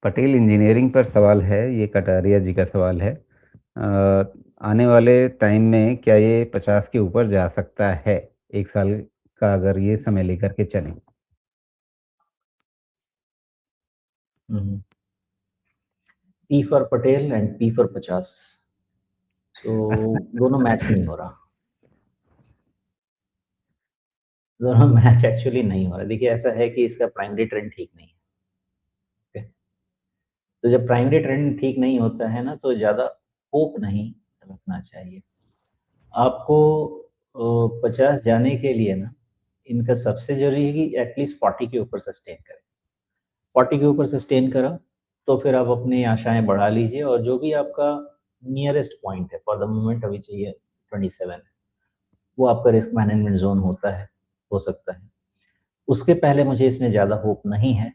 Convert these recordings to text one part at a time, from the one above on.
Patel engineering पर सवाल है, ये कटारिया जी का सवाल है। आने वाले टाइम में क्या ये 50 के ऊपर जा सकता है? 1 साल का अगर ये समय लेकर के चलें। P for Patel and P for 50। तो दोनों मैच नहीं हो रहा। दोनों मैच एक्चुअली नहीं हो रहा। देखिए, ऐसा है कि इसका प्राइमरी ट्रेंड ठीक नहीं है। ओके? तो जब प्राइमरी ट्रेंड ठीक नहीं होता है ना, तो ज़्यादा होप नहीं रखना चाहिए आपको। 50 जाने के लिए ना, इनका सबसे जरूरी है कि एटलीस्ट 40 के ऊपर सस्टेन करें। 40 के ऊपर सस्टेन करा तो फिर आप अपनी आशाएं बढ़ा लीजिए, और जो भी आपका नियरेस्ट पॉइंट है फॉर द मोमेंट, अभी चाहिए 27 है, वो आपका रिस्क मैनेजमेंट जोन होता है, हो सकता है। उसके पहले मुझे इसमें ज़्यादा होप नहीं है।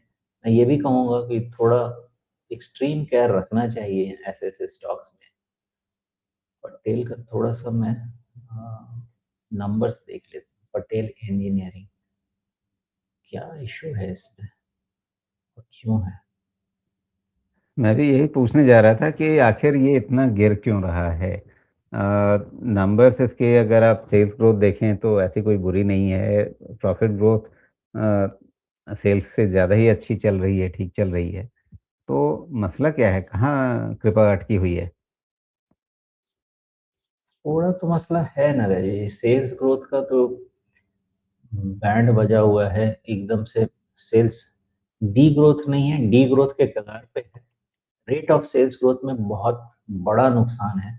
मैं ये भी कहूँगा कि थोड़ा एक्सट्रीम केयर रखना चाहिए ऐसे ऐसे स्टॉक्स में। पटेल का थोड़ा सा मैं नंबर्स देख लेता हूँ। पटेल इंजीनियरिंग, क्या इशू है इसमें और क्यों है? मैं भी यही पूछने जा रहा था कि आखिर ये इतना गिर क्यों रहा है? नंबर्स इसके अगर आप सेल्स ग्रोथ देखें तो ऐसी कोई बुरी नहीं है। प्रॉफिट ग्रोथ सेल्स से ज़्यादा ही अच्छी चल रही है, ठीक चल रही है। तो मसला क्या है? कहाँ कृपा अटकी हुई है? थोड़ा तो मसला है ना जी, सेल्स ग्रोथ का तो बैंड बजा हुआ है एकदम से। सेल्स डी ग्रोथ नहीं है, डी ग्रोथ के कगार पे है। रेट ऑफ सेल्स ग्रोथ में बहुत बड़ा नुकसान है।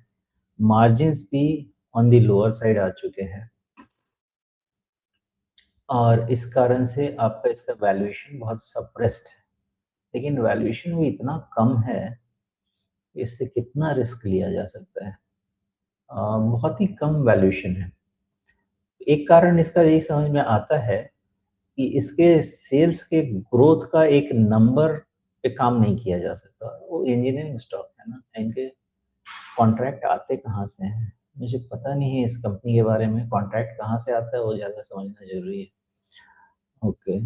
मार्जिन्स भी ऑन द लोअर साइड आ चुके हैं, और इस कारण से आपका इसका वैल्यूएशन बहुत सप्रेस्ड है। लेकिन वैल्यूएशन भी इतना कम है, इससे कितना रिस्क लिया जा सकता है? बहुत ही कम वैल्यूएशन है। एक कारण इसका यही समझ में आता है कि इसके सेल्स के ग्रोथ का एक नंबर पे काम नहीं किया जा सकता। वो इंजीनियरिंग स्टॉक है ना, इनके कॉन्ट्रैक्ट आते कहाँ से हैं? मुझे पता नहीं है इस कंपनी के बारे में, कॉन्ट्रैक्ट कहाँ से आता है वो ज़्यादा समझना जरूरी है। ओके,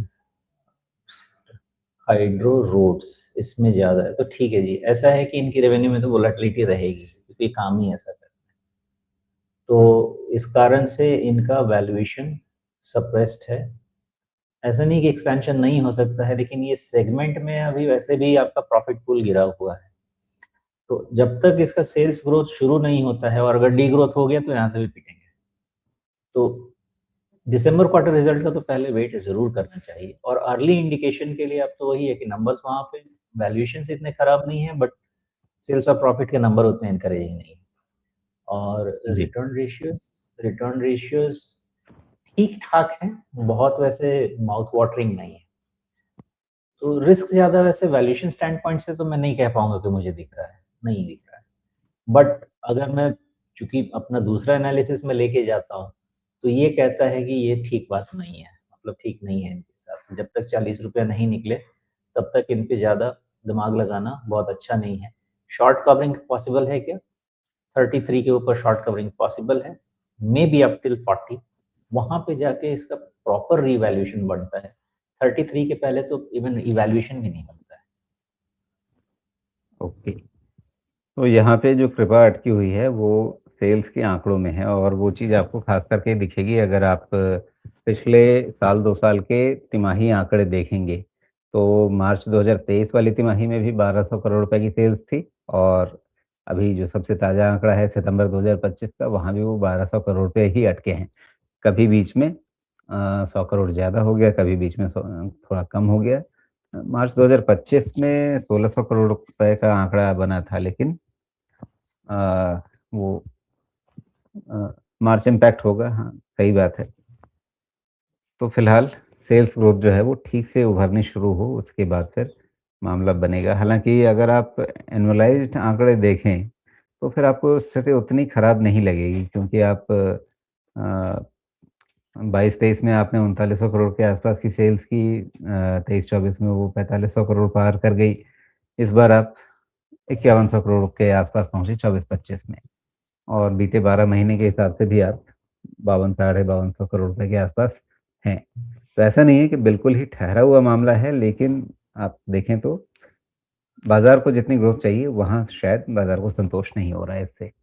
हाइड्रो रोड्स इसमें ज़्यादा है तो ठीक है जी। ऐसा है कि इनकी रेवेन्यू में तो वोलेटिलिटी रहेगी, क्योंकि काम ही ऐसा करना है। तो इस कारण से इनका वैल्यूएशन सप्रेस्ड है। ऐसा नहीं कि एक्सपेंशन नहीं हो सकता है, लेकिन ये सेगमेंट में अभी वैसे भी आपका प्रॉफिट पूल गिरा हुआ है। तो जब तक इसका सेल्स ग्रोथ शुरू नहीं होता है, और अगर डी ग्रोथ हो गया तो यहाँ से भी पिटेंगे। तो दिसंबर क्वार्टर रिजल्ट का तो पहले वेट जरूर करना चाहिए, और अर्ली इंडिकेशन के लिए अब तो वही है कि नंबर्स वहां पे वैल्यूएशन इतने खराब नहीं है, बट सेल्स और प्रॉफिट के नंबर उतने इनकरेजिंग नहीं है। और जी। रिटर्न रेशियोज ठीक ठाक है, बहुत वैसे माउथ वाटरिंग नहीं है। तो रिस्क ज्यादा वैसे वैल्यूएशन स्टैंड पॉइंट से तो मैं नहीं कह पाऊंगा कि मुझे दिख रहा है, नहीं दिख रहा है। बट अगर मैं, चूंकि अपना दूसरा एनालिसिस में लेके जाता हूँ, तो ये कहता है कि ये ठीक बात नहीं है, मतलब ठीक नहीं है इनके साथ। जब तक 40 रुपया नहीं निकले तब तक इन पे ज़्यादा दिमाग लगाना बहुत अच्छा नहीं है। शॉर्ट कवरिंग पॉसिबल है क्या? 33 के ऊपर शॉर्ट कवरिंग पॉसिबल है, मे बी अप टिल 40। वहां पे जाके इसका प्रॉपर रीवैल्यूएशन बनता है। 33 के पहले तो इवन इवैल्यूएशन भी नहीं बनता है। ओके। तो यहाँ पे जो कृपा अटकी हुई है वो सेल्स के आंकड़ों में है, और वो चीज़ आपको खास करके दिखेगी अगर आप पिछले साल 2 साल के तिमाही आंकड़े देखेंगे। तो मार्च 2023 वाली तिमाही में भी 1200 करोड़ रुपए की सेल्स थी, और अभी जो सबसे ताज़ा आंकड़ा है सितंबर 2025 का, वहाँ भी वो 1200 करोड़ रुपए ही अटके हैं। कभी बीच में 100 करोड़ ज़्यादा हो गया, कभी बीच में थोड़ा कम हो गया। मार्च 2025 में 1600 करोड़ रुपए का आंकड़ा बना था, लेकिन अ, वो मार्च इम्पैक्ट होगा, हाँ, सही बात है। तो फिलहाल सेल्स ग्रोथ जो है वो ठीक से उभरनी शुरू हो, उसके बाद फिर मामला बनेगा। हालाँकि अगर आप एनुअलाइज़्ड आंकड़े देखें, तो फिर आपको स्थिति उतनी खराब नहीं लगेगी, क्योंकि आप 22-23 में आपने 3900 करोड़ के आसपास की सेल्स की, 23-24 में वो 4500 करोड़ पार कर गई। इस बार आप 5100 करोड़ के आसपास पहुँची 24-25 में, और बीते 12 महीने के हिसाब से भी आप 52 साढ़े 5200 करोड़ रुपए के आसपास हैं। तो ऐसा नहीं है कि बिल्कुल ही ठहरा हुआ मामला है, लेकिन आप देखें तो बाज़ार को जितनी ग्रोथ चाहिए, वहाँ शायद बाज़ार को संतोष नहीं हो रहा है इससे।